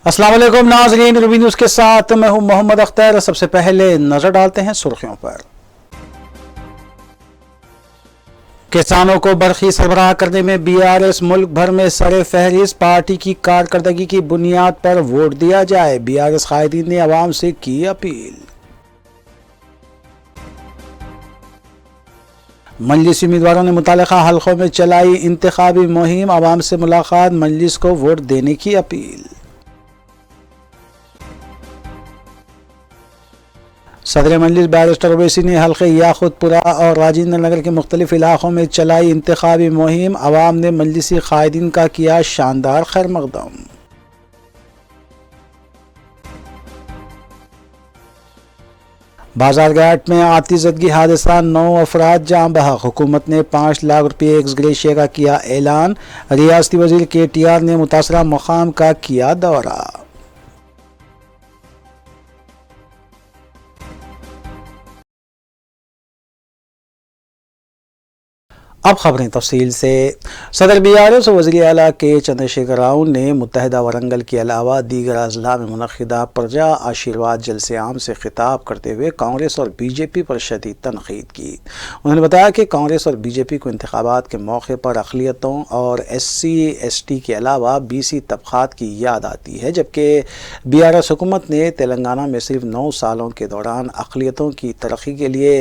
अस्सलाम वालेकुम नाज़रीन, रूबी न्यूज़ के साथ मैं हूं मोहम्मद अख्तर। सबसे पहले नजर डालते हैं सुर्खियों पर। किसानों को बरखी सरबराह करने में बीआरएस मुल्क भर में सरे फहरिस्त, पार्टी की कारकर्दगी की बुनियाद पर वोट दिया जाए, बीआरएस कायदीन ने अवाम से की अपील। मजलिसी उम्मीदवारों ने मुतल्लिका हलकों में चलाई इंतखाबी मुहिम, अवाम से मुलाकात, मजलिस को वोट देने की अपील। सदर मजलिस बैरिस्टर ओवैसी ने हल्के याकुतपुरा और राजेंद्र नगर के मुख्तलिफ इलाकों में चलाई इंतखाबी मुहिम, अवाम ने मजलिसी कायदीन का किया शानदार खैर मकदम। बाजारघाट में आतिशज़दगी हादसा, 9 अफराद जाँ बहक, हुकूमत ने 5 लाख रुपये एक्स ग्रेशिया का किया ऐलान, रियासती वजीर KTR ने मुतासरा मकाम का किया दौरा। अब खबरें तफसील से। सदर बीआरएस और वज़ीर आला के चंद्रशेखर राव ने मुत्तहिदा वरंगल के अलावा दीगर अजला में मुनक़िदा प्रजा आशीर्वाद जलसे आम से खिताब करते हुए कांग्रेस और बीजेपी पर शदीद तनक़ीद की। उन्होंने बताया कि कांग्रेस और बीजेपी को इंतखाबात के मौके पर अक़लियतों और SC/ST के अलावा BC तबक़ात की याद आती है, जबकि बीआरएस हुकूमत ने तेलंगाना में सिर्फ 9 सालों के दौरान अक़लियतों की तरक्की के लिए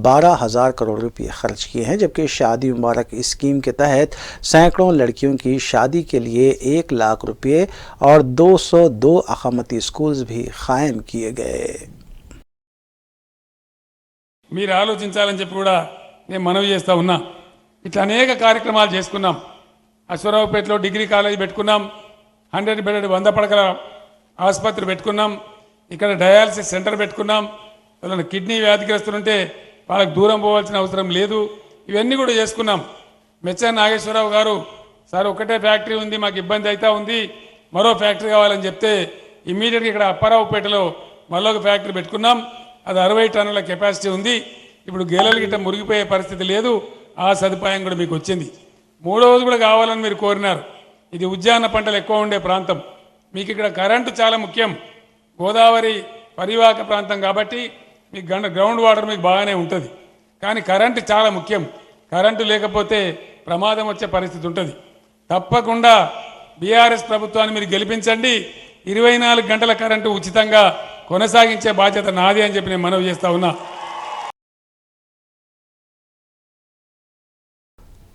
12,000 करोड़ रुपये खर्च किए हैं, जबकि शादी मुबारक स्कीम के तहत सैकड़ों लड़कियों की शादी के लिए 1 लाख रुपये और 202 अकामती स्कूल्स भी कायम किए गए। మీరు ఆలోచించాలని చెప్పి కూడా నేను మనవి చేస్తా ఉన్నా. ఇట్లా అనేక కార్యక్రమాలు చేసుకున్నాం. అశ్వరావుపేటలో డిగ్రీ కాలేజ్ పెట్టుకున్నాం, 100 బెడెడ్ 100 పడకల ఆసుపత్రి పెట్టుకున్నాం, ఇక్కడ డయాలసిస్ సెంటర్ పెట్టుకున్నాం. వాళ్ళని కిడ్నీ వ్యాధిగ్రస్తులుంటే వాళ్ళకి దూరం పోవాల్సిన అవసరం లేదు. ఇవన్నీ కూడా చేసుకున్నాం. మెచ్చా నాగేశ్వరరావు గారు, సార్ ఒకటే ఫ్యాక్టరీ ఉంది, మాకు ఇబ్బంది అవుతా ఉంది, మరో ఫ్యాక్టరీ కావాలని చెప్తే ఇమ్మీడియట్గా ఇక్కడ అప్పారావుపేటలో మరొక ఫ్యాక్టరీ పెట్టుకున్నాం. అది 60 టన్నుల కెపాసిటీ ఉంది. ఇప్పుడు గేలలు గిట్ట మురిగిపోయే పరిస్థితి లేదు. ఆ సదుపాయం కూడా మీకు వచ్చింది. మూడవది కూడా కావాలని మీరు కోరినారు. ఇది ఉద్యాన పంటలు ఎక్కువ ఉండే ప్రాంతం, మీకు ఇక్కడ కరెంటు చాలా ముఖ్యం. గోదావరి పరివాహక ప్రాంతం కాబట్టి మీకు గ్రౌండ్ వాటర్ మీకు బాగానే ఉంటుంది, కానీ కరెంటు చాలా ముఖ్యం. కరెంటు లేకపోతే ప్రమాదం వచ్చే పరిస్థితి ఉంటుంది. తప్పకుండా బీఆర్ఎస్ ప్రభుత్వాన్ని మీరు గెలిపించండి. 24 గంటల కరెంటు ఉచితంగా కొనసాగించే బాధ్యత నాది అని చెప్పి నేను మనవి చేస్తా ఉన్నా.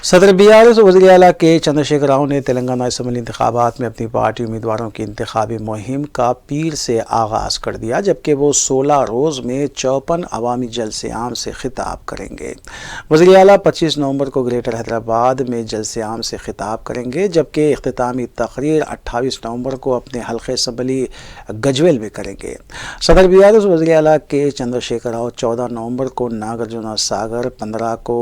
सदर बीआरएस और वज़ीर आला के चंद्रशेखर राव ने तेलंगाना असम्बली इंतखाबात में अपनी पार्टी उम्मीदवारों की इंतखाबी मुहिम का पीर से आगाज़ कर दिया, जबकि वो 16 रोज़ में 54 अवामी जलसे आम से खिताब करेंगे। वज़ीर आला 25 नवंबर को ग्रेटर हैदराबाद में जलसे आम से खिताब करेंगे, जबकि इख्तितामी तकरीर 28 नवंबर को अपने हल्के असम्बली गजवेल में करेंगे। सदर बीआरएस और वज़ीर आला के चंद्रशेखर राव 14 नवंबर को नागार्जुना सागर, 15 को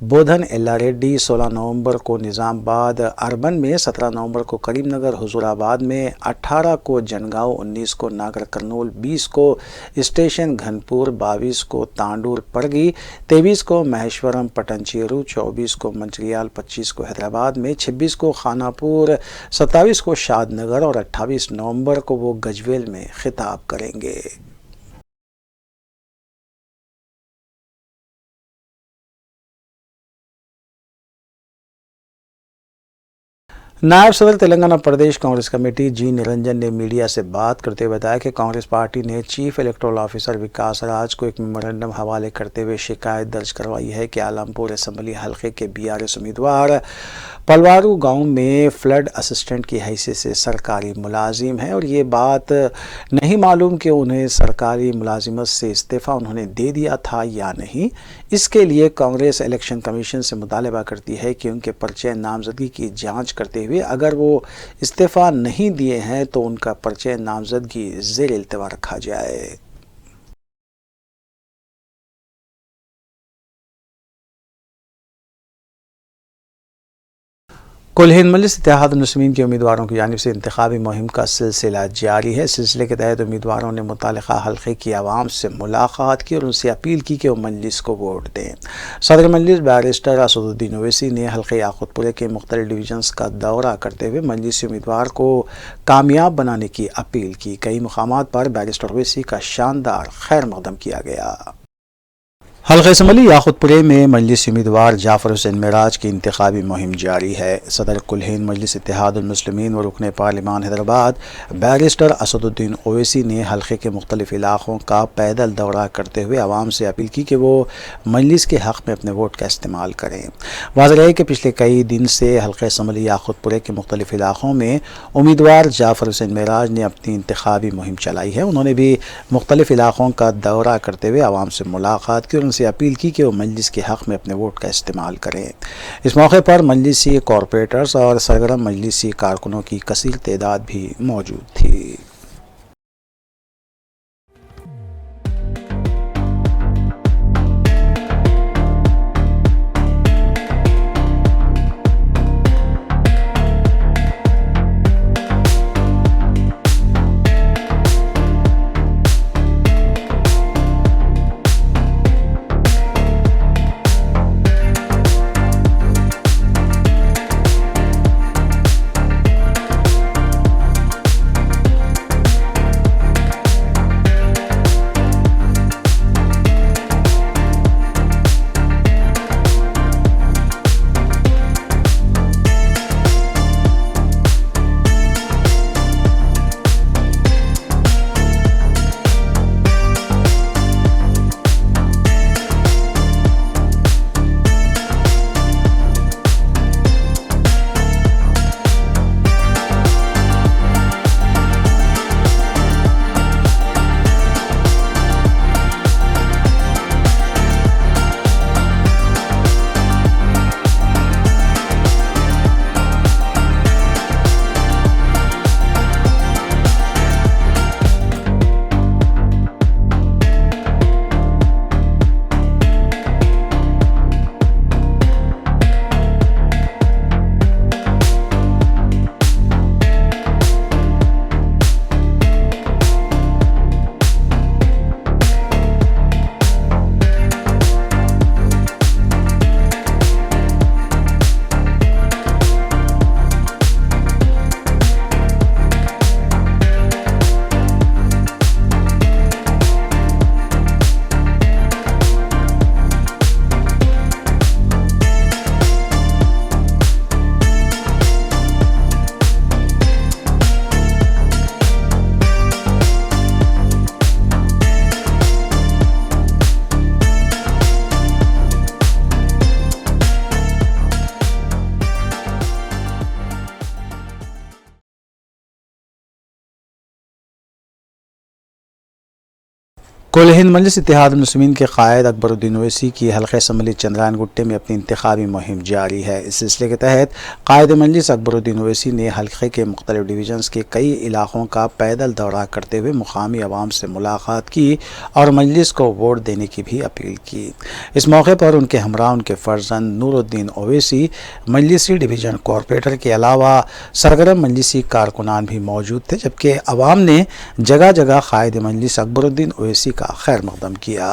बोधन एल्लारेड्डी, 16 नवंबर को निज़ामाबाद अर्बन में, 17 नवंबर को करीमनगर हुजूराबाद में, 18 को जनगांव, 19 को नागर कर्नूल, 20 को स्टेशन घनपुर, 22 को तांडूर परगी, 23 को महेश्वरम पटनचेरू, 24 को मंचरियाल, 25 को हैदराबाद में, 26 को खानापुर, 27 को शादनगर और 28 नवंबर को वो गजवेल में खिताब करेंगे। नायब सदर तेलंगाना प्रदेश कांग्रेस कमेटी जी निरंजन ने मीडिया से बात करते हुए बताया कि कांग्रेस पार्टी ने चीफ इलेक्टोरल ऑफिसर विकास राज को एक मेमोरेंडम हवाले करते हुए शिकायत दर्ज करवाई है कि आलमपुर असम्बली हल्के के बीआरएस उम्मीदवार पलवारू गांव में फ्लड असिस्टेंट की हैसियत से सरकारी मुलाजिम है और ये बात नहीं मालूम कि उन्हें सरकारी मुलाजिमत से इस्तीफ़ा उन्होंने दे दिया था या नहीं। इसके लिए कांग्रेस इलेक्शन कमीशन से मुतालबा करती है कि उनके पर्चे नामजदगी की जांच करते हुए अगर वो इस्तीफ़ा नहीं दिए हैं तो उनका पर्चे नामजदगी ज़ेर इल्तिवा रखा जाए। कुल हिंद मजलिस इत्तेहाद मुस्लिमीन के उम्मीदवारों की जानिब से इंतखाबी मुहिम का सिलसिला जारी है। सिलसिले के तहत उम्मीदवारों ने मुतालिका हल्के की आवाम से मुलाकात की और उनसे अपील की कि वो मजलिस को वोट दें। सदर मजलिस बैरिस्टर असदुद्दीन ओवैसी ने हल्के याकूतपुरे के मुख्तलिफ डिवीजन्स का दौरा करते हुए मजलिसी उम्मीदवार को कामयाब बनाने की अपील की। कई मुकामात पर बैरिस्टर ओवैसी का शानदार खैर मकदम किया गया। हल्के असम्बली याकूतपुरे में मजलिसी उम्मीदवार जाफर हुसैन मेराज की इंतखाबी मुहिम जारी है। सदर कुल हिंद मजलिस इत्तेहादुल मुस्लिमीन व रुकन पार्लिमान हैदराबाद बैरिस्टर असदुद्दीन ओवैसी ने हल्के के मुख्तलिफ इलाक़ों का पैदल दौरा करते हुए आवाम से अपील की कि वो मजलिस के हक़ में अपने वोट का इस्तेमाल करें। वाज़ेह है कि पिछले कई दिन से हल्के असम्बली याकूतपुरे के मुख्तलिफ इलाक़ों में उम्मीदवार जाफर हुसैन मेराज ने अपनी इंतखाबी मुहिम चलाई है। उन्होंने भी मुख्तलिफ इलाक़ों का दौरा करते हुए आवाम से मुलाकात की और उनसे अपील की कि वो मजलिस के हक़ में अपने वोट का इस्तेमाल करें। इस मौके पर मजलिसी कॉरपोरेटर्स और सरगर्म मजलिसी कारकुनों की कसीर तादाद भी मौजूद थी। कुल हिंद मजलिस इत्तेहाद मुस्लिमीन के कायद अकबरुद्दीन ओवैसी की हल्के असम्बली चंद्रायन गुट्टे में अपनी इंतखाबी मुहिम जारी है। इस सिलसिले के तहत कायद मजलिस अकबरुद्दीन ओवैसी ने हल्के के मुख्तलिफ डिवीजन्स के कई इलाक़ों का पैदल दौरा करते हुए मुकामी आवाम से मुलाकात की और मजलिस को वोट देने की भी अपील की। इस मौके पर उनके हमरा उनके फर्जंद नूरुद्दीन ओवैसी मजलिसी डिवीज़न कॉरपोरेटर के अलावा सरगर्म मजलिसी कारकुनान भी मौजूद थे, जबकि अवाम ने जगह जगह कायद मजलिस अकबरुद्दीन ओवैसी का खैर मकदम किया।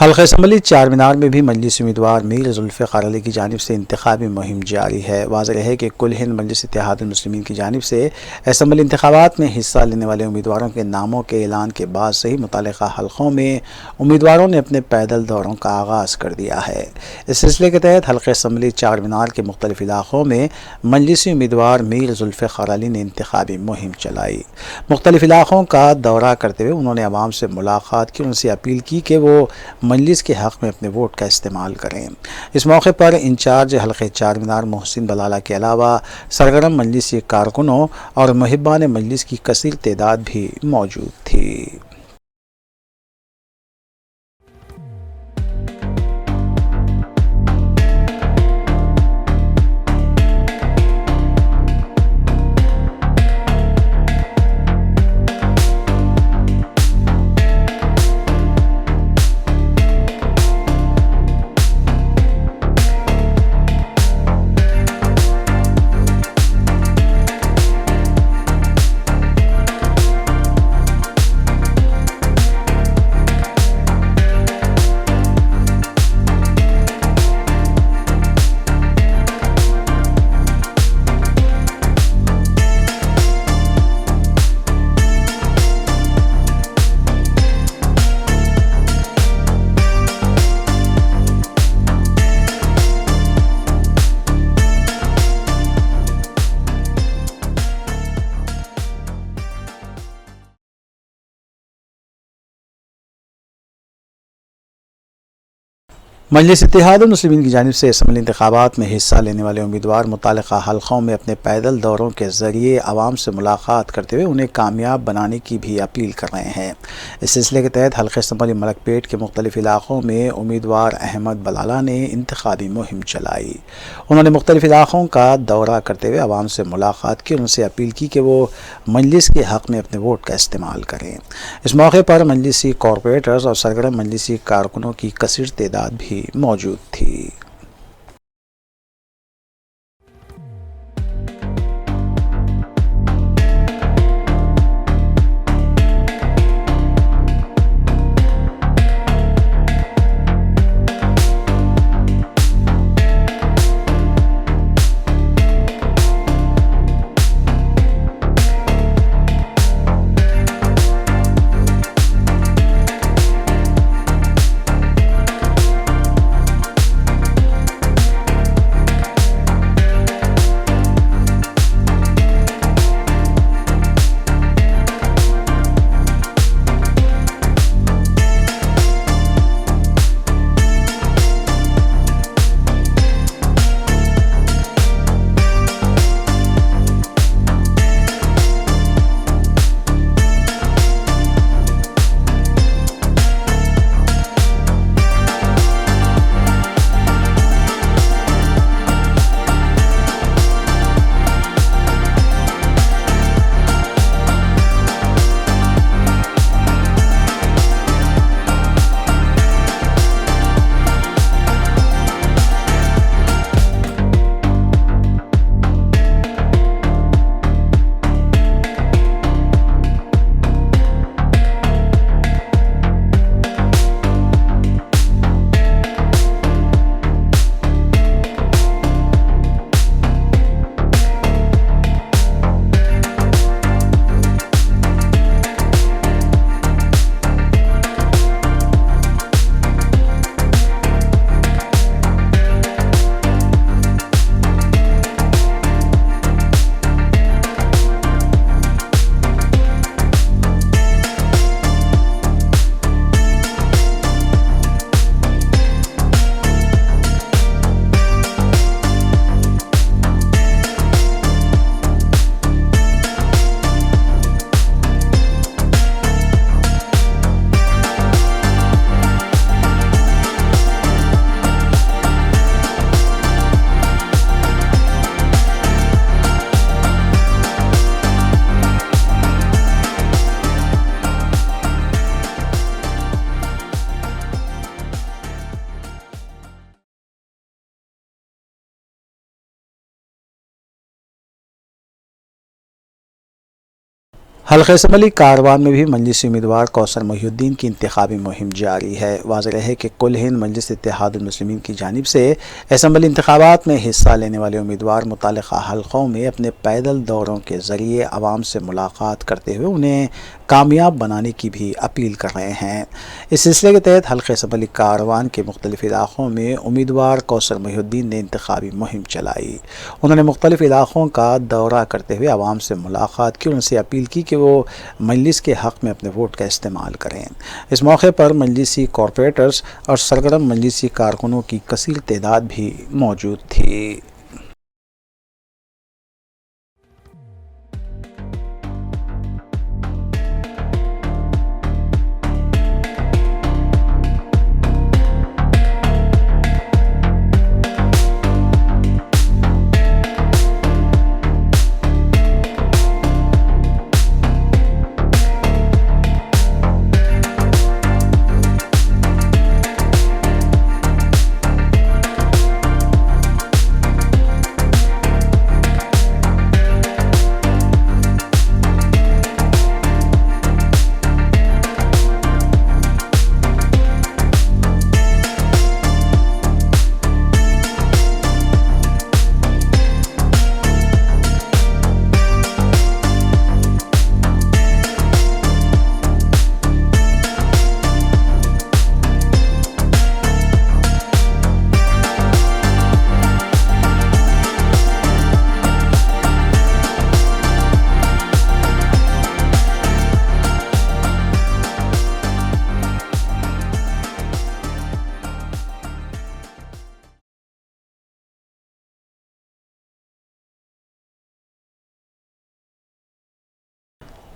हल्का असम्बली चार मीनार में भी मजलिस उम्मीदवार मीर जुल्फ़िकार अली की जानिब से इंतखाबी मुहिम जारी है। वाज़ेह है कि कुल हिंद मजलिस इत्तेहादुल मुस्लिमीन की जानिब से असम्बली इंतखाबात में हिस्सा लेने वाले उम्मीदवारों के नामों के ऐलान के बाद से ही मुतालिका हल्कों में उम्मीदवारों ने अपने पैदल दौरों का आगाज़ कर दिया है। इस सिलसिले के तहत हल्का असम्बली चार मीनार के मुख्तलिफ इलाक़ों में मजलिसी उम्मीदवार मीर जुल्फ़िकार अली ने इंतखाबी मुहिम चलाई। मुख्तलिफ इलाक़ों का दौरा करते हुए उन्होंने आवाम से मुलाकात की, उनसे अपील की कि वो मजलिस के हक़ में अपने वोट का इस्तेमाल करें। इस मौके पर इंचार्ज हल्के चार मीनार मोहसिन बलाला के अलावा सरगर्म मजलिसी कारकुनों और मुहिब्बान मजलिस की कसीर तादाद भी मौजूद थी। मजलिस इत्तेहादुल मुस्लिमीन की जानिब से असम्बली इंतखाबात में हिस्सा लेने वाले उम्मीदवार मुतालिका हल्कों में अपने पैदल दौरों के ज़रिए आवाम से मुलाकात करते हुए उन्हें कामयाब बनाने की भी अपील कर रहे हैं। इस सिलसिले के तहत हल्के असम्बली मलकपेट के मुख्तलिफ इलाक़ों में उम्मीदवार अहमद बलाला ने इंतखाबी मुहिम चलाई। उन्होंने मुख्तलिफ इलाक़ों का दौरा करते हुए आवाम से मुलाकात की, उनसे अपील की कि वो मजलिस के हक़ में अपने वोट का इस्तेमाल करें। इस मौके पर मजलिसी कॉरपोरेटर्स और सरगर्म मजलिसी कारकुनों की कसीर तादाद भी मौजूद थी। हल्के असम्बली कारवान में भी मजलिसी उम्मीदवार कौसर मोहिउद्दीन की इंतखाबी मुहिम जारी है। वाज़ेह है कि कुल हिंद मजलिस इत्तेहादुल मुस्लिमीन की जानिब से असम्बली इंतखाबात में हिस्सा लेने वाले उम्मीदवार मुतालिका हल्कों में अपने पैदल दौरों के ज़रिए आवाम से मुलाकात करते हुए उन्हें कामयाब बनाने की भी अपील कर रहे हैं। इस सिलसिले के तहत हल्के असम्बली कारवान के मुख्तलिफ इलाक़ों में उम्मीदवार कौसर मोहिउद्दीन ने इंतखाबी मुहिम चलाई। उन्होंने मुख्तलिफ इलाक़ों का दौरा करते हुए आवाम से मुलाकात की और उनसे अपील की कि वो मजलिस के हक़ में अपने वोट का इस्तेमाल करें। इस मौके पर मजलिसी कॉरपोरेटर्स और सरगर्म मजलिसी कारकुनों की कसीर तादाद भी मौजूद थी।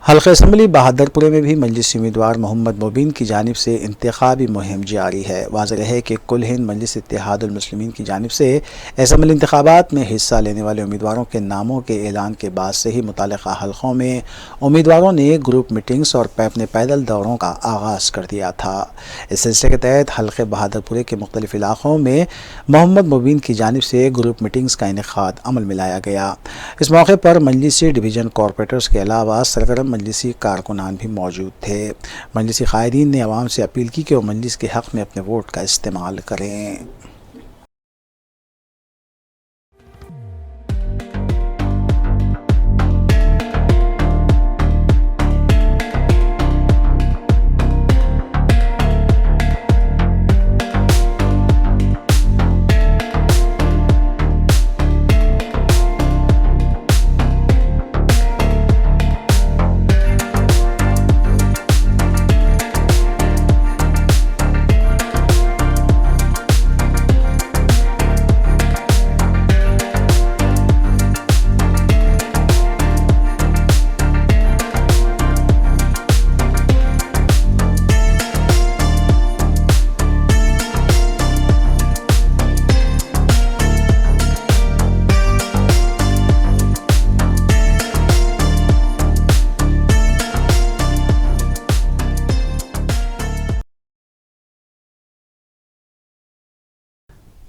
हल्के असम्बली बहादुरपुर में भी मजलिसी उम्मीदवार मोहम्मद मुबीन की जानिब से इंतखाबी मुहिम जारी है। वाज़ेह है कि कुल हिंद मजलिस इत्तेहादुल मुस्लिमीन की जानिब से असम्बली इंतखाबात में हिस्सा लेने वाले उम्मीदवारों के नामों के ऐलान के बाद से ही मुतालिका हल्कों में उम्मीदवारों ने ग्रुप मीटिंग्स और अपने पैदल दौरों का आगाज़ कर दिया था। इस सिलसिले के तहत हल्के बहादुरपुर के मुख्तलिफ इलाक़ों में मोहम्मद मुबीन की जानिब से ग्रुप मीटिंग्स का इनेकाद अमल में लाया गया। इस मौके पर मजलिसी डिवीज़न कॉरपोरेटर्स के अलावा सरगर्म मजलिसी कारकुनान भी मौजूद थे। मजलिसी कायदीन ने अवाम से अपील की कि वो मजलिस के हक़ में अपने वोट का इस्तेमाल करें।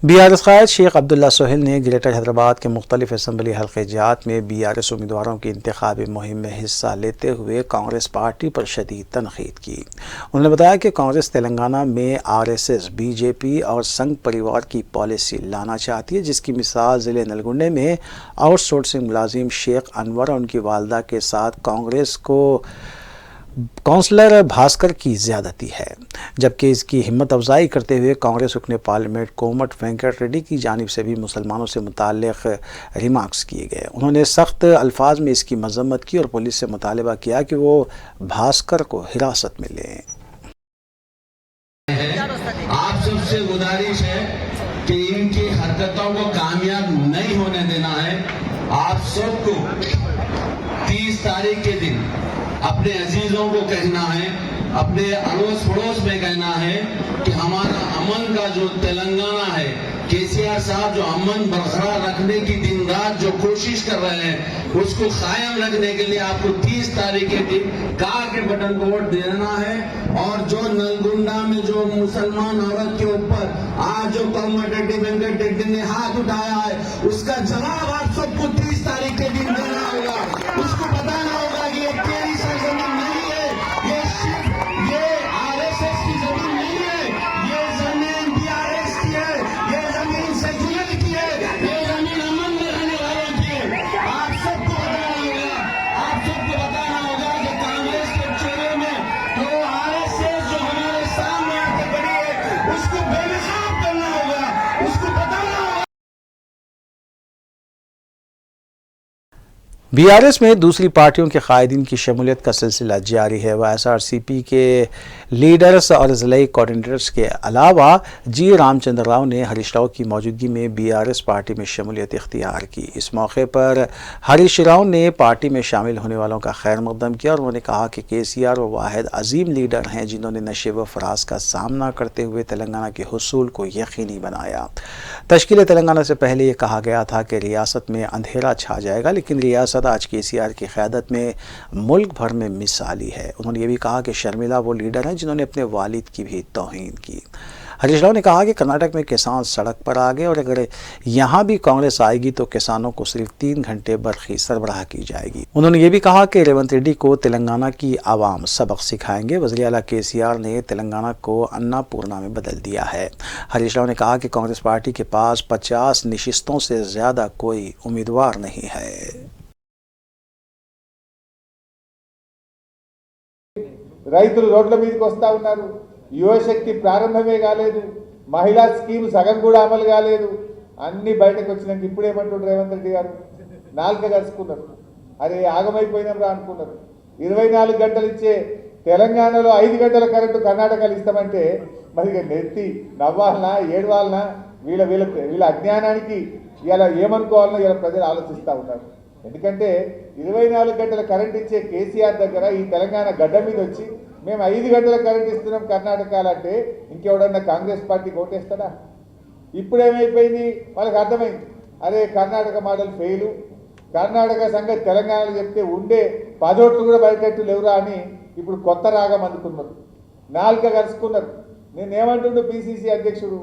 BRS कायद शेख अब्दुल्ला सोहेल ने ग्रेटर हैदराबाद के मुख्तलिफ असम्बली हल्के जात में BRS उम्मीदवारों की इंतखाबी मुहिम में हिस्सा लेते हुए कांग्रेस पार्टी पर शदीद तनकीद की। उन्होंने बताया कि कांग्रेस तेलंगाना में RSS, BJP और संघ परिवार की पॉलिसी लाना चाहती है, जिसकी मिसाल ज़िले नलगुंडे में आउटसोर्सिंग मुलाजिम शेख अनवर और उनकी वालदा के साथ कांग्रेस को काउंसलर भास्कर की ज़्यादती है। जबकि इसकी हिम्मत अफजाई करते हुए कांग्रेस रुकने पार्लियामेंट कोमट वेंकट रेड्डी की जानिब से भी मुसलमानों से मुताल्लिक़ रिमार्क्स किए गए। उन्होंने सख्त अल्फाज में इसकी मजम्मत की और पुलिस से मुतालबा किया कि वो भास्कर को हिरासत में लें। आप सबसे गुजारिश है कि इनकी हरकतों को कामयाब नहीं होने देना है। आप सबको 30 तारीख के दिन अपने अजीजों को कहना है, अपने अड़ोस पड़ोस में कहना है कि हमारा अमन का जो तेलंगाना है, केसीआर साहब जो अमन बरकरार रखने की दिन रात जो कोशिश कर रहे हैं, उसको कायम रखने के लिए आपको 30 तारीख के दिन कार के बटन को वोट देना है। और जो नलगुंडा में जो मुसलमान औरत के ऊपर आज जो कोमट रेड्डी वेंकट रेड्डी ने हाथ उठाया है, उसका जवाब आप सबको 30 तारीख के दिन देना होगा। उसको बताना होगा कि ये तेरी उसको बेनकाब करना होगा, उसको बताना होगा। बीआरएस में दूसरी पार्टियों के कायदीन की शमूलियत का सिलसिला जारी है। वाईएसआरसीपी के लीडर्स और ज़िले कोऑर्डिनेटर्स के अलावा जी रामचंद्र राव ने हरीश राव की मौजूदगी में बीआरएस पार्टी में शमूलियत इख्तियार की। इस मौके पर हरीश राव ने पार्टी में शामिल होने वालों का खैर मकदम किया और उन्होंने कहा कि केसीआर वो वाहिद अजीम लीडर हैं जिन्होंने नशे व फराज का सामना करते हुए तेलंगाना के हुसूल को यकीनी बनाया। तश्कील तेलंगाना से पहले ये कहा गया था कि रियासत में अंधेरा छा जाएगा, लेकिन रियासत आज केसीआर की क़यादत में मुल्क भर में मिसाली है। उन्होंने ये भी कहा कि शर्मिला वो लीडर हैं जिन्होंने अपने वालिद की भी तौहीन की। हरीश राव ने कहा कि कर्नाटक में किसान सड़क पर आ गए और अगर यहाँ भी कांग्रेस आएगी तो किसानों को सिर्फ 3 घंटे बरखी सरबराह की जाएगी। उन्होंने ये भी कहा कि रेवंत रेड्डी को तेलंगाना की आवाम सबक सिखाएंगे। वज़ीर आला केसीआर ने तेलंगाना को अन्नापूर्णा में बदल दिया है। हरीश राव ने कहा कि कांग्रेस पार्टी के पास 50 नशिस्तों से ज़्यादा कोई उम्मीदवार नहीं है। రైతులు రోడ్ల మీదకి వస్తూ ఉన్నారు. యువశక్తి ప్రారంభమే కాలేదు, మహిళా స్కీమ్ సగం కూడా అమలు కాలేదు. అన్ని బయటకు వచ్చినాక ఇప్పుడు ఏమంటుండ్రు రేవంత్ రెడ్డి గారు? నాలుక కలుసుకున్నారు. అరే ఆగమైపోయినాం రా అనుకున్నారు. 24 గంటలు ఇచ్చే తెలంగాణలో 5 గంటల కరెంటు కర్ణాటకలో ఇస్తామంటే మరి నెత్తి నవ్వాలనా ఏడవాలనా? వీళ్ళ అజ్ఞానానికి ఇలా ఏమనుకోవాలనో ఇలా ప్రజలు ఆలోచిస్తూ ఉన్నారు. ఎందుకంటే 24 గంటల కరెంట్ ఇచ్చే కేసీఆర్ దగ్గర ఈ తెలంగాణ గడ్డ మీద వచ్చి మేము 5 గంటల కరెంట్ ఇస్తున్నాం కర్ణాటకలో అంటే ఇంకెవడన్నా కాంగ్రెస్ పార్టీ ఓటేస్తాడా? ఇప్పుడేమైపోయింది? వాళ్ళకి అర్థమైంది, అరే కర్ణాటక మోడల్ ఫెయిలు, కర్ణాటక సంగతి తెలంగాణలో చెప్తే ఉండే 10 ఓట్లు కూడా బయటట్టు లేవురా అని ఇప్పుడు కొత్త రాగం అందుకున్నారు. నాలుక కలుసుకున్నారు. నేనేమంటుండు పిసిసి అధ్యక్షుడు,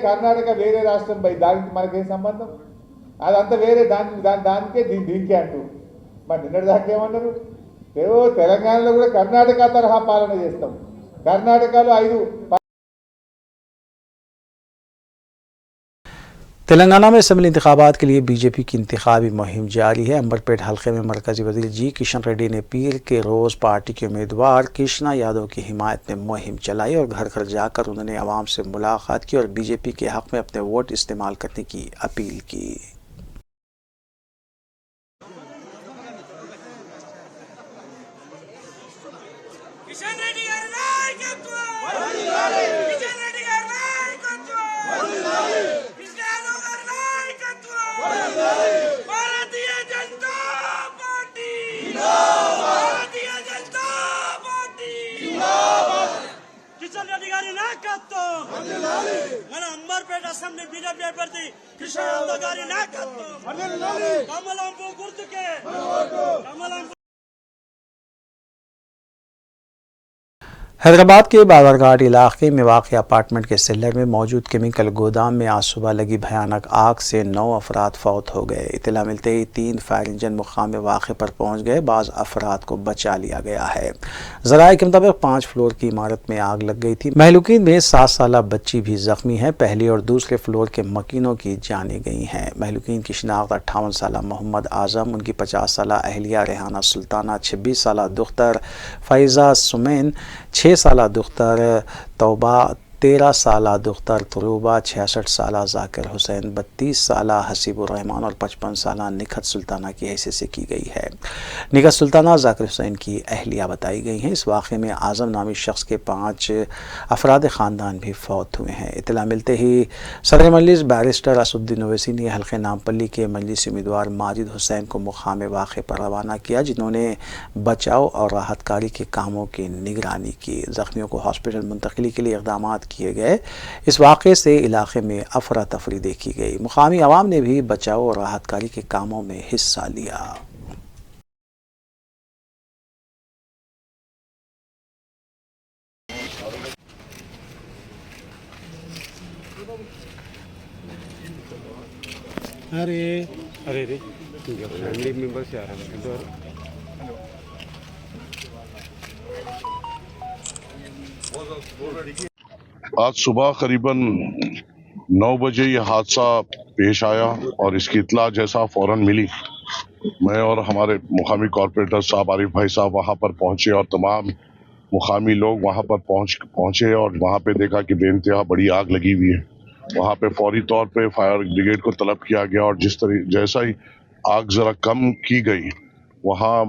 కర్ణాటక వేరే రాష్ట్రం బై, దానికి మనకేం సంబంధం? అదంతా వేరే, దానికే దీనికే అంటూ మరి నిన్నటి దాకా ఏమన్నారు? తెలంగాణలో కూడా కర్ణాటక తరహా పాలన చేస్తాం. కర్ణాటకలో 5 तेलंगाना में असम्बली इंतखाबात के लिए बीजेपी की इंतखाबी मुहिम जारी है। अंबरपेट हल्के में मरकजी वजीर जी किशन रेड्डी ने पीर के रोज़ पार्टी के उम्मीदवार कृष्णा यादव की हिमायत में मुहिम चलाई और घर घर जाकर उन्होंने आवाम से मुलाकात की और बीजेपी के हक में अपने वोट इस्तेमाल करने की अपील की। మన అంబర్పేట అసెంబ్లీ బీజేపీ అభ్యర్థి కృష్ణ యాదవ్ గారి నాయకత్వం, కమలం పువ్వు గుర్తుకే కమలం। हैदराबाद के बाबरघाट इलाके में वाक़ अपार्टमेंट के सेलर में मौजूद केमिकल गोदाम में आज सुबह लगी भयानक आग से 9 अफराद फौत हो गए। इत्तला मिलते ही 3 फायर इंजन मुकाम वाक़े पर पहुँच गए। बाज़ अफराद को बचा लिया गया है। ज़राए के मुताबिक 5 फ्लोर की इमारत में आग लग गई थी। महलूकीन में 7 साल बच्ची भी ज़ख्मी है। पहले और दूसरे फ्लोर के मकीनों की जाने गई हैं। महलूकीन की शिनाख्त 58 साल मोहम्मद आज़म, उनकी 50 साल अहलिया रेहाना सुल्ताना, 26 साल दुख्तर फ़ैज़ा सुमैन, 6 साल दुख्तर तौबा, 13 साल दुख्तर तुरूबा, 66 साल जाकिर हुसैन, 32 साल हसीबुर्रहमान और 55 साल निखत सुल्ताना की हैसियत से की गई है। निखत सुल्ताना जाकिर हुसैन की अहलिया बताई गई हैं। इस वाक़े में आज़म नामी शख्स के 5 अफराद ख़ानदान भी फौत हुए हैं। इत्तला मिलते ही सदर मजलिस बैरिस्टर असुद्दीन ओवैसी ने हल्के नामपल्ली के मजलिसी उम्मीदवार माजिद हुसैन को मुकाम वाक़े पर रवाना किया, जिन्होंने बचाव और राहतकारी के कामों की निगरानी की। ज़ख्मियों को हॉस्पिटल मुंतकिली के लिए इक़दाम किए गए। इस वाक़े से इलाके में अफरा तफरी देखी गई। मुकामी आवाम ने भी बचाव और राहतकारी के कामों में हिस्सा लिया। अरे फैमिली मेंबर्स आ रहे हैं। आज सुबह करीबन 9 बजे ये हादसा पेश आया और इसकी इतला जैसा फौरन मिली, मैं और हमारे मुकामी कॉर्पोरेटर साहब आरिफ भाई साहब वहां पर पहुंचे और तमाम मुकामी लोग वहाँ पर पहुँचे और वहाँ पे देखा कि बेइंतहा बड़ी आग लगी हुई है। वहाँ पे फौरी तौर पे फायर ब्रिगेड को तलब किया गया और जैसा ही आग ज़रा कम की गई, वहाँ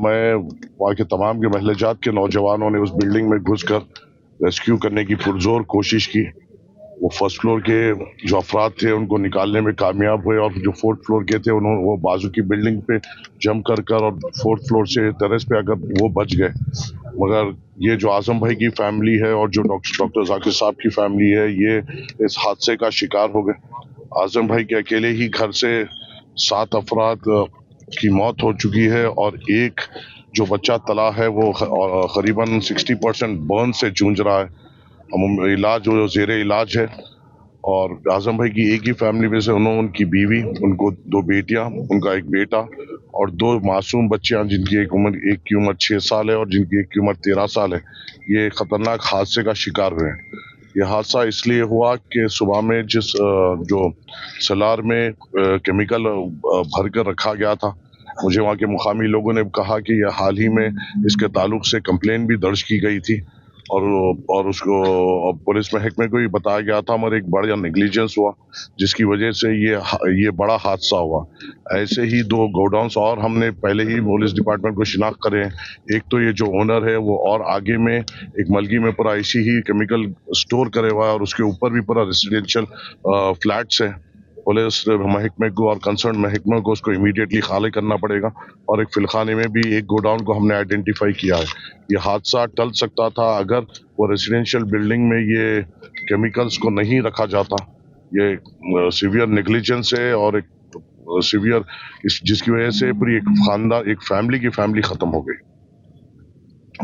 के तमाम के महल जात के नौजवानों ने उस बिल्डिंग में घुसकर रेस्क्यू करने की पुरजोर कोशिश की। वो फर्स्ट फ्लोर के जो अफराद थे उनको निकालने में कामयाब हुए और जो फोर्थ फ्लोर के थे उन्होंने वो बाजू की बिल्डिंग पे जंप कर और फोर्थ फ्लोर से टेरेस पे आकर वो बच गए। मगर ये जो आजम भाई की फैमिली है और जो डॉक्टर जाकिर साहब की फैमिली है, ये इस हादसे का शिकार हो गए। आजम भाई के अकेले ही घर से 7 अफराद की मौत हो चुकी है और एक जो बच्चा तला है वो करीबन 60% बर्न से जूझ रहा है। जो जेर इलाज है। और आजम भाई की एक ही फैमिली में से उनकी बीवी, उनको 2 बेटियां, उनका एक बेटा और 2 मासूम बच्चियां जिनकी एक की उम्र 6 साल है और जिनकी एक की उम्र 13 साल है, ये खतरनाक हादसे का शिकार हुए हैं। यह हादसा इसलिए हुआ कि सुबह में जिस जो सलार में केमिकल भर कर रखा गया था, मुझे वहाँ के मुकामी लोगों ने कहा कि यह हाल ही में इसके ताल्लुक से कंप्लेन भी दर्ज की गई थी और उसको पुलिस महकमे को भी बताया गया था, मगर एक बड़ा नेग्लिजेंस हुआ जिसकी वजह से ये बड़ा हादसा हुआ। ऐसे ही 2 गोडाउन्स और हमने पहले ही पुलिस डिपार्टमेंट को शिनाख्त करे हैं। एक तो ये जो ओनर है वो और आगे में एक मलगी में पूरा ऐसी ही केमिकल स्टोर करे हुआ है और उसके ऊपर भी पूरा रेसिडेंशियल फ्लैट्स है। पुलिस महकमे को और कंसर्न महकमे को उसको इमीडिएटली खाली करना पड़ेगा और एक फिलखाने में भी एक गोडाउन को हमने आइडेंटिफाई किया है। ये हादसा टल सकता था अगर वो रेसिडेंशियल बिल्डिंग में ये केमिकल्स को नहीं रखा जाता। ये सीवियर नेग्लिजेंस है और एक सीवियर जिसकी वजह से पूरी एक खानदान, एक फैमिली की फैमिली खत्म हो गई।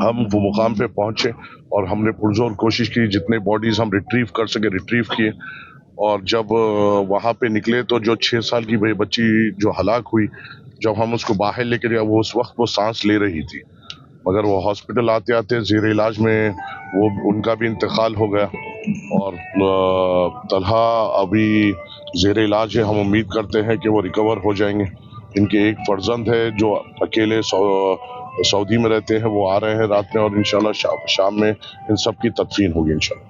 हम वो मुकाम पे पहुंचे और हमने पुरजोर कोशिश की, जितने बॉडीज हम रिट्रीव कर सके रिट्रीव किए और जब वहाँ पे निकले तो जो 6 साल की बच्ची जो हलाक हुई, जब हम उसको बाहर लेके गए वो उस वक्त वो सांस ले रही थी, मगर वो हॉस्पिटल आते आते ज़ेर इलाज में वो उनका भी इंतकाल हो गया और तलहा अभी ज़ेर इलाज है। हम उम्मीद करते हैं कि वो रिकवर हो जाएंगे। इनके एक फर्जंद है जो अकेले सऊदी में रहते हैं, वो आ रहे हैं रात में और इंशाल्लाह शाम में इन सब की तदफीन होगी इंशाल्लाह।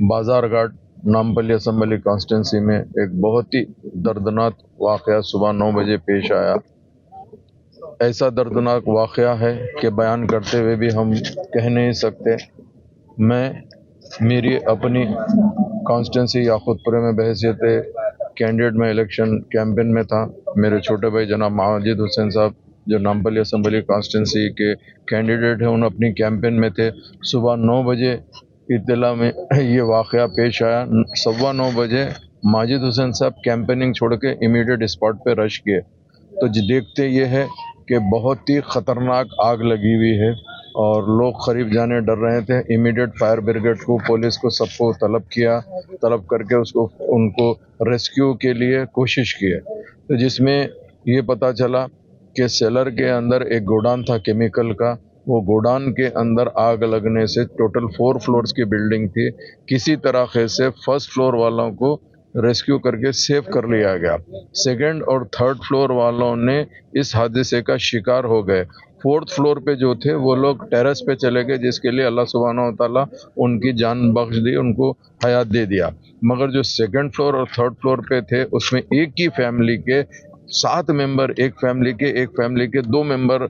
बाजार घाट नामपल्ली असम्बली कॉन्स्टिट्यूंसी में एक बहुत ही दर्दनाक वाक़या सुबह 9 बजे पेश आया। ऐसा दर्दनाक वाक़या है कि बयान करते हुए भी हम कह नहीं सकते। मेरी अपनी कॉन्स्टिट्यूंसी याकूतपुरे में बहैसियत कैंडिडेट में इलेक्शन कैंपेन में था। मेरे छोटे भाई जनाब माजिद हुसैन साहब जो नामपल्ली असम्बली कॉन्स्टिट्यूंसी के कैंडिडेट हैं, उन अपनी कैंपेन में थे। सुबह 9 बजे इत्तला में ये वाक़या पेश आया। 9:15 बजे माजिद हुसैन साहब कैंपेनिंग छोड़ के इमीडिएट स्पॉट पे रश किए तो देखते ये है कि बहुत ही ख़तरनाक आग लगी हुई है और लोग करीब जाने डर रहे थे। इमीडिएट फायर ब्रिगेड को, पुलिस को, सबको तलब करके उनको रेस्क्यू के लिए कोशिश की है। तो जिसमें ये पता चला कि सेलर के अंदर एक गोडाउन था केमिकल का, वो गोडाउन के अंदर आग लगने से टोटल 4 फ्लोर्स की बिल्डिंग थी। किसी तरह से फर्स्ट फ्लोर वालों को रेस्क्यू करके सेव कर लिया गया। सेकंड और थर्ड फ्लोर वालों ने इस हादसे का शिकार हो गए। फोर्थ फ्लोर पे जो थे वो लोग टेरेस पे चले गए, जिसके लिए अल्लाह सुब्हानहू व तआला उनकी जान बख्श दी, उनको हयात दे दिया। मगर जो सेकंड फ्लोर और थर्ड फ्लोर पे थे उसमें एक ही फैमिली के 7 मेंबर, एक फैमिली के 2 मेंबर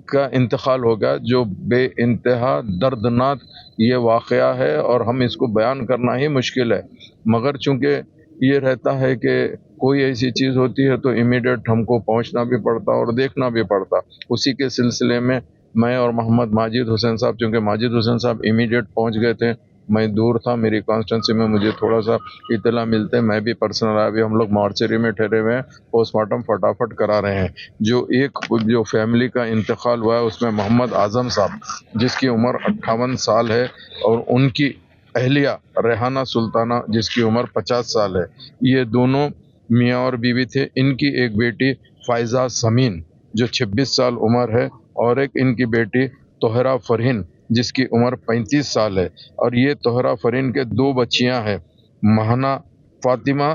का इंतकाल हो गया, जो बेइंतहा दर्दनाक ये वाक़या है और हम इसको बयान करना ही मुश्किल है। मगर चूँकि ये रहता है कि कोई ऐसी चीज़ होती है तो इमीडिएट हमको पहुंचना भी पड़ता और देखना भी पड़ता। उसी के सिलसिले में मैं और मोहम्मद माजिद हुसैन साहब, चूँकि माजिद हुसैन साहब इमीडिएट पहुंच गए थे, मैं दूर था, मेरी कॉन्स्टिट्यूंसी में मुझे थोड़ा सा इतला मिलते, मैं भी पर्सनल आया। अभी हम लोग मार्चरी में ठहरे हुए हैं, पोस्टमार्टम फटाफट करा रहे हैं। जो फैमिली का इंतकाल हुआ है उसमें मोहम्मद आज़म साहब, जिसकी उम्र 58 साल है, और उनकी अहलिया रेहाना सुल्ताना, जिसकी उम्र 50 साल है। ये दोनों मियाँ और बीवी थे। इनकी एक बेटी फ़ायज़ा समीन जो 26 साल उम्र है, और एक इनकी बेटी तोहरा फरहीन जिसकी उम्र 35 साल है। और ये तोहरा फरहीन के 2 बच्चियां हैं, महना फातिमा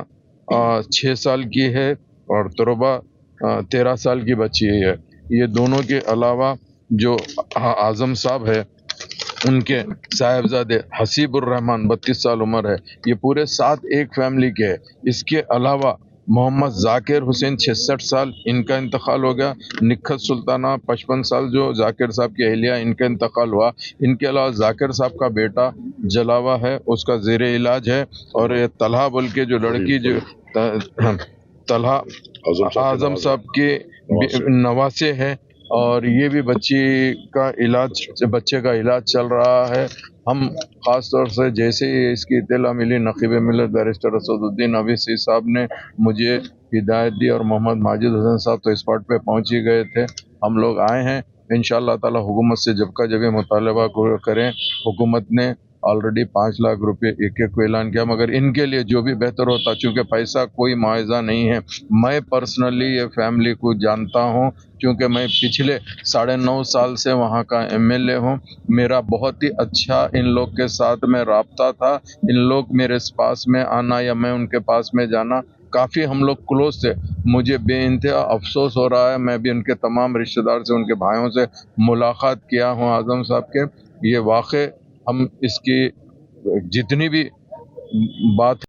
6 साल की है और तुरबा 13 साल की बच्ची है। ये दोनों के अलावा जो आजम साहब है उनके साहिबजादे हसीबुर रहमान 32 साल उम्र है, ये पूरे 7 एक फैमिली के हैं। इसके अलावा मोहम्मद जाकिर हुसैन 66 साल, इनका इंतकाल हो गया। निखत सुल्ताना 55 साल जो जाकिर साहब की अहलिया, इनका इंतकाल हुआ। इनके अलावा जाकिर साहब का बेटा जलावा है, उसका ज़ेरे इलाज है। और ये तलहा बोल के जो लड़की जो तलहा आजम साहब के नवासे है, और ये भी बच्चे का इलाज चल रहा है। हम ख़ास तौर से जैसे ही इसकी इत्तला मिली, नक़ीब मिल्लत बैरिस्टर असदुद्दीन अवीसी साहब ने मुझे हिदायत दी और मोहम्मद माजिद हुसैन साहब तो स्पॉट पे पहुंच ही गए थे। हम लोग आए हैं, इंशाअल्लाह ताला हुकूमत से जब का जब मुतालबा करें। हुकूमत ने ऑलरेडी 5 लाख रुपए एक को ऐलान किया, मगर इनके लिए जो भी बेहतर होता, चूँकि पैसा कोई मुआवजा नहीं है। मैं पर्सनली ये फैमिली को जानता हूँ, क्योंकि मैं पिछले 9.5 साल से वहाँ का MLA हूँ। मेरा बहुत ही अच्छा इन लोग के साथ में राब्ता था। इन लोग मेरे पास में आना या मैं उनके पास में जाना, काफ़ी हम लोग क्लोज थे। मुझे बेइंतहा अफसोस हो रहा है, मैं भी उनके तमाम रिश्तेदार से, उनके भाइयों से मुलाकात किया हूँ आज़म साहब के। ये वाक़ई हम इसकी जितनी भी बात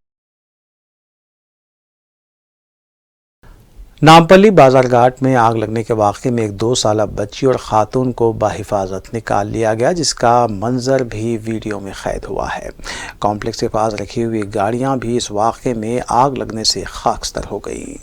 नामपल्ली बाजारघाट में आग लगने के वाक़े में एक 2 साला बच्ची और खातून को बाहिफाजत निकाल लिया गया, जिसका मंजर भी वीडियो में कैद हुआ है। कॉम्प्लेक्स के पास रखी हुई गाड़ियां भी इस वाक़े में आग लगने से खाकस्तर हो गई।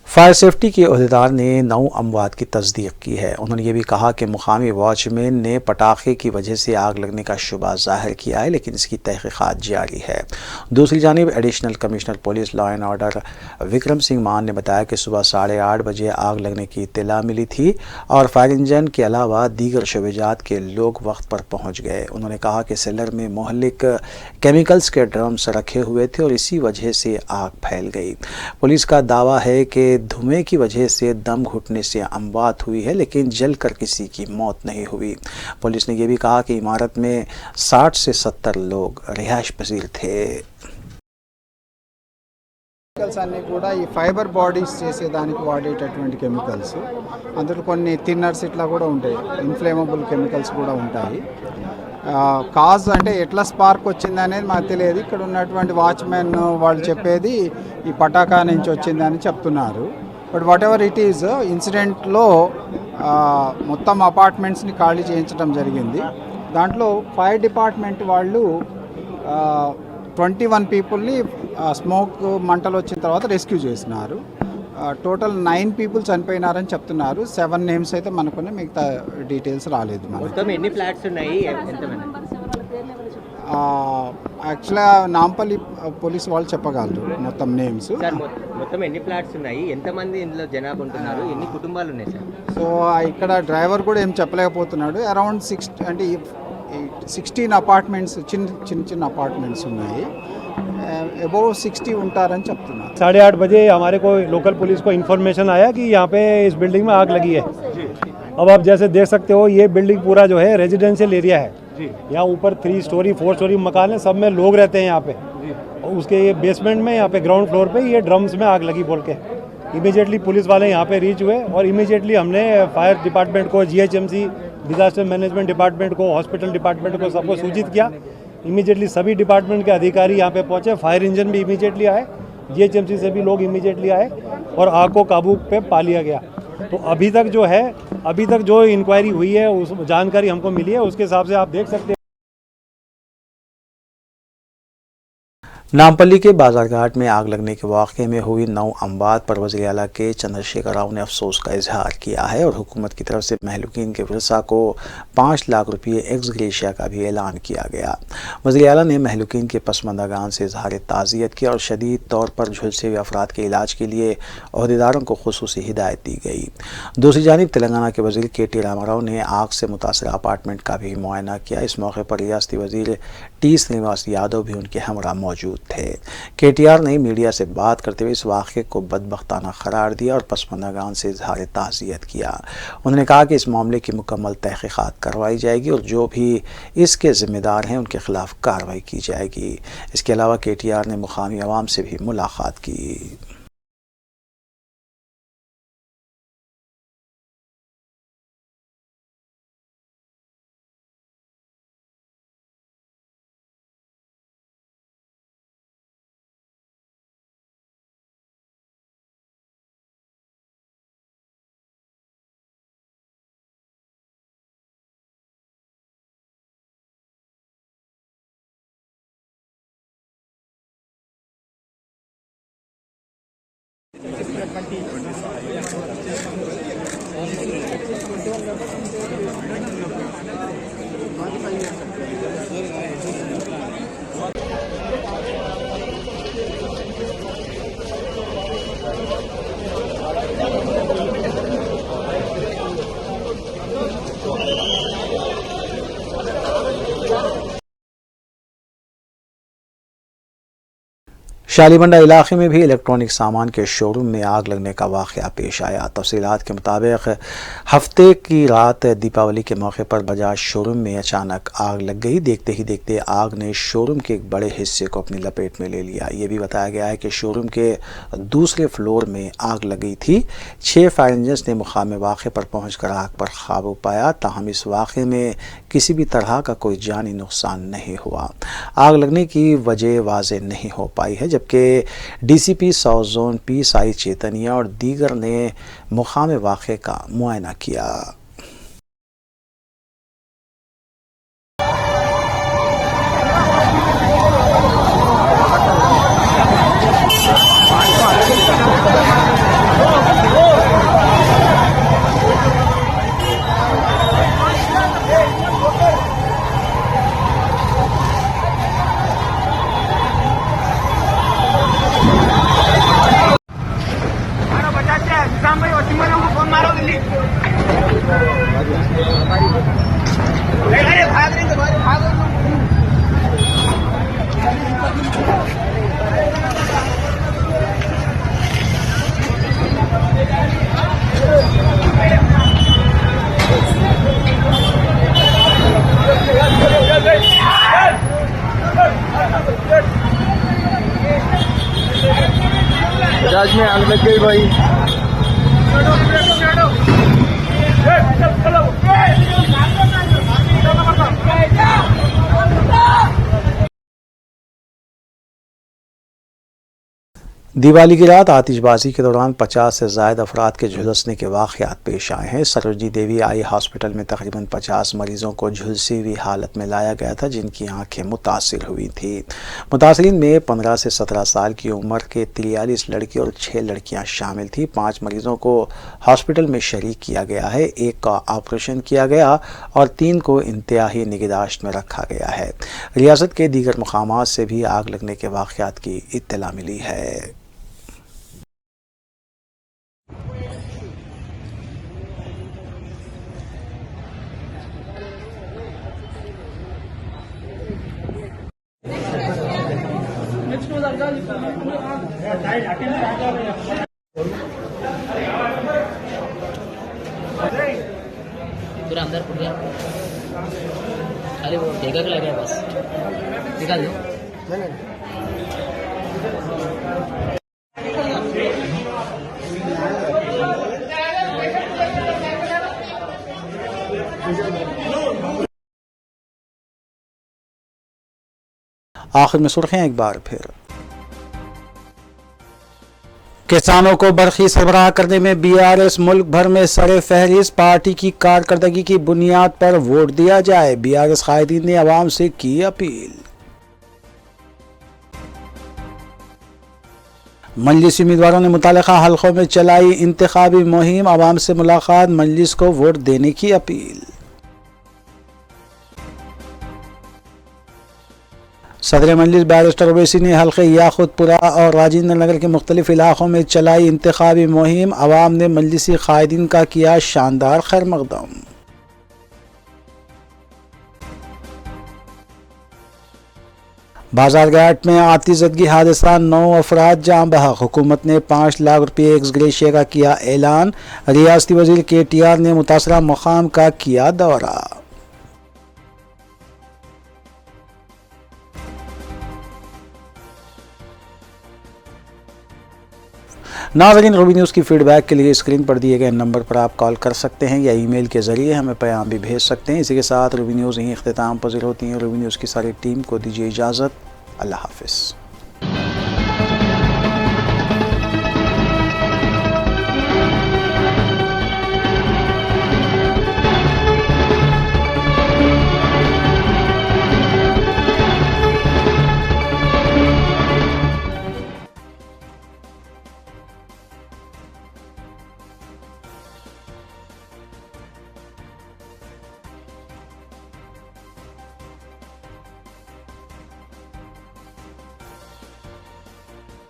फायर सेफ्टी के अहदेदार ने 9 अमवात की तस्दीक की है। उन्होंने ये भी कहा कि मुकामी वॉचमैन ने पटाखे की वजह से आग लगने का शुबा जाहिर किया है, लेकिन इसकी तहकीकात जारी है। दूसरी जानिब additional commissioner police law and order Vikram Singh मान ने बताया कि सुबह 8:30 बजे आग लगने की इत्तला मिली थी और फायर इंजन के अलावा दीगर शोबेजात के लोग वक्त पर पहुँच गए। उन्होंने कहा कि सेलर में मोहल्लिक केमिकल्स के ड्रम्स रखे हुए थे और इसी वजह से आग फैल गई। पुलिस का दावा है कि धुएं की वजह से दम घुटने से अमवात हुई है, लेकिन जलकर किसी की मौत नहीं हुई। पुलिस ने यह भी कहा कि इमारत में 60 से 70 लोग रिहाइश पजीर थे। కెమికల్స్ అన్నీ కూడా ఈ ఫైబర్ బాడీస్ చేసేదానికి వాడేటటువంటి కెమికల్స్, అందులో కొన్ని థిన్నర్స్ ఇట్లా కూడా ఉంటాయి, ఇన్ఫ్లేమబుల్ కెమికల్స్ కూడా ఉంటాయి. కాజ్ అంటే ఎట్లా స్పార్క్ వచ్చింది అనేది మాకు తెలియదు. ఇక్కడ ఉన్నటువంటి వాచ్మెన్ వాళ్ళు చెప్పేది ఈ పటాకా నుంచి వచ్చిందని చెప్తున్నారు. But whatever it is, ఇన్సిడెంట్లో మొత్తం అపార్ట్మెంట్స్ని ఖాళీ చేయించడం జరిగింది. దాంట్లో ఫైర్ డిపార్ట్మెంట్ వాళ్ళు 21 పీపుల్ని స్మోక్ మంటలు వచ్చిన తర్వాత రెస్క్యూ చేసినారు. టోటల్ 9 పీపుల్ చనిపోయినారని చెప్తున్నారు. 7 నేమ్స్ అయితే మనకున్న, మిగతా డీటెయిల్స్ రాలేదు. మొత్తం ఎన్ని ఫ్లాట్స్ ఉన్నాయి, ఎంతమంది? యాక్చువల్గా నాంపల్లి పోలీస్ వాళ్ళు చెప్పగలరు మొత్తం నేమ్స్. మొత్తం ఎన్ని ఫ్లాట్స్ ఉన్నాయి, ఎంతమంది ఇందులో జనాభా ఉంటున్నారు, ఎన్ని కుటుంబాలు ఉన్నాయి సార్? సో ఇక్కడ డ్రైవర్ కూడా ఏం చెప్పలేకపోతున్నాడు. అరౌండ్ 16 అపార్ట్మెంట్స్, చిన్న అపార్ట్మెంట్స్ ఉన్నాయి. अबव 60 ఉంటారని చెప్తున్నారు. 8:30 बजे हमारे को लोकल पुलिस को इन्फॉर्मेशन आया कि यहाँ पे इस बिल्डिंग में आग लगी है। अब आप जैसे देख सकते हो, ये बिल्डिंग पूरा जो है रेजिडेंशियल एरिया है। यहाँ ऊपर 3 स्टोरी 4 स्टोरी मकान है, सब में लोग रहते हैं यहाँ पे। और उसके ये बेसमेंट में, यहाँ पे ग्राउंड फ्लोर पे ये ड्रम्स में आग लगी बोल के इमीडिएटली पुलिस वाले यहाँ पे रीच हुए और इमीडिएटली हमने फायर डिपार्टमेंट को, GHMC, डिजास्टर मैनेजमेंट डिपार्टमेंट को, हॉस्पिटल डिपार्टमेंट को, सबको सूचित किया। इमीडिएटली सभी डिपार्टमेंट के अधिकारी यहाँ पे पहुँचे, फायर इंजन भी इमीडिएटली आए, GHMC से भी लोग इमीडिएटली आए और आग को काबू पे पा लिया गया। तो अभी तक जो इंक्वायरी हुई है, उस जानकारी हमको मिली है, उसके हिसाब से आप देख सकते हैं। नामपल्ली के बाजारघाट में आग लगने के वाक़े में हुई 9 अमवात पर वज़ीर आला के चंद्रशेखर राव ने अफसोस का इजहार किया है और हुकूमत की तरफ से महलूकीन के वरसा को 5 लाख रुपये एक्स ग्रेशिया का भी ऐलान किया गया। वज़ीर आला ने महलूकीन के पसमंदागान से इजहार ताज़ियत किया और शदीद तौर पर झुलसे हुए अफराद के इलाज के लिए अहदेदारों को खुसूसी हिदायत दी गई। दूसरी जानिब तेलंगाना के वज़ीर KT रामाराव ने आग से मुतासर अपार्टमेंट का भी मुआयना किया। इस मौके पर रियासती वज़ीर T श्रीनिवास यादव भी उनके हमरा मौजूद थे। KTR ने मीडिया से बात करते हुए इस वाक़े को बदबख्ताना करार दिया और पसमंदागान से इजहार ताज़ियत किया। उन्होंने कहा कि इस मामले की मुकम्मल तहक़ीक़ात करवाई जाएगी और जो भी इसके ज़िम्मेदार हैं उनके खिलाफ कार्रवाई की जाएगी। इसके अलावा KTR ने मुकामी अवाम से भी मुलाकात की। शालीबंडा इलाके में भी इलेक्ट्रॉनिक सामान के शोरूम में आग लगने का वाक़या पेश आया। तफसीलात के मुताबिक हफ्ते की रात दीपावली के मौके पर बजाज शोरूम में अचानक आग लग गई। देखते ही देखते आग ने शोरूम के एक बड़े हिस्से को अपनी लपेट में ले लिया। ये भी बताया गया है कि शोरूम के दूसरे फ्लोर में आग लग गई थी। 6 फायर इंजन्स ने मुकाम वाक़े पर पहुँचकर आग पर काबू पाया। ताहम इस वाक़े में किसी भी तरह का कोई जानी नुकसान नहीं हुआ। आग लगने की वजह वाज़ेह नहीं हो पाई है, जबकि DCP south zone P Sai Chaitanya और दीगर ने मुकाम वाक़े का मुआयना किया। बजाज में आग लग गई भाई। दिवाली की रात आतिशबाजी के दौरान 50 से ज़ायद अफराद के झुलसने के वाक़यात पेश आए हैं। सरोजनी देवी आई हॉस्पिटल में तकरीबन 50 मरीज़ों को झुलसी हुई हालत में लाया गया था, जिनकी आंखें मुतासिर हुई थी। मुतासरीन में 15 से 17 साल की उम्र के 43 लड़के और 6 लड़कियां शामिल थी। 5 मरीज़ों को हॉस्पिटल में शरीक किया गया है, 1 का ऑपरेशन किया गया और 3 को इंतहाई निगहदाश्त में रखा गया है। रियासत के दीगर मकामात से भी आग लगने के वाक़यात की इत्तला मिली है। पूरा अंदर फुट गया, खाली वो ठेका लग गया, बस निकाल दो। आखिर में सुर्खियां एक बार फिर। किसानों को बरखी सरबराह करने में BRS मुल्क भर में सरे फहरिस्त, पार्टी की कारकर्दगी की बुनियाद पर वोट दिया जाए, BRS कायदीन ने अवाम से की अपील। मजलिसी उम्मीदवारों ने मुतालिका हलकों में चलाई इंतखाबी मुहिम, आवाम से मुलाकात, मजलिस को वोट देने की अपील। सदर मजलिस बैरिस्टर ओवैसी ने हल्के याकुतपुरा और राजेंद्र नगर के मुख्तलिफ इलाकों में चलाई इंतखाबी मुहिम, आवाम ने मजलिसी कायदीन का किया शानदार खैर मकदम। बाजारघाट में आतिशबाजी हादसा, 9 अफराद जाँ बहक। हुकूमत ने 5 लाख रुपये एक्स ग्रेशिया का किया ऐलान। रियासती वजीर KTR ने मुतासरा मकाम का किया दौरा। नाज़रीन, रूबी न्यूज़ की फीडबैक के लिए स्क्रीन पर दिए गए नंबर पर आप कॉल कर सकते हैं या ईमेल के ज़रिए हमें पैगाम भी भेज सकते हैं। इसी के साथ रूबी न्यूज़ यहीं इख्तिताम पज़ीर होती है। रूबी न्यूज़ की सारी टीम को दीजिए इजाज़त। अल्लाह हाफ़िज़।